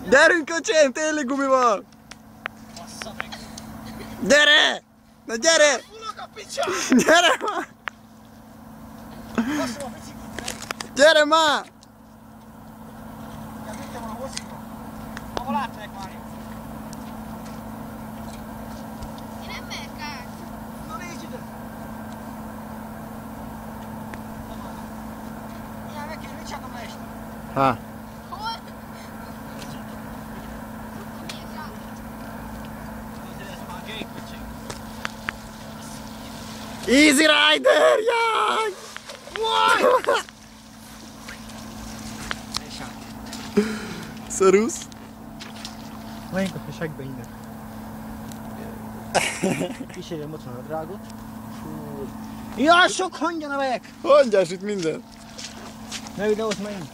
Gyerünk, öcsém, tényleg gumi van! Gyere! Na gyere! Gyere már! Gyere már! Ahol átmegyek már én. Én nem megyek át. Na nézd ide! Ilyen meg kell, mit csináltam le este? Ha. Hol? Nézd rá. Azért ez már gay köcség. Easy Rider, jaj! Szerusz! Menjünk a segbe innen. Kísérjem otthon a drágot. Jaj, sok hangya nevek! Hangyás itt minden! Ne ide ott menjünk.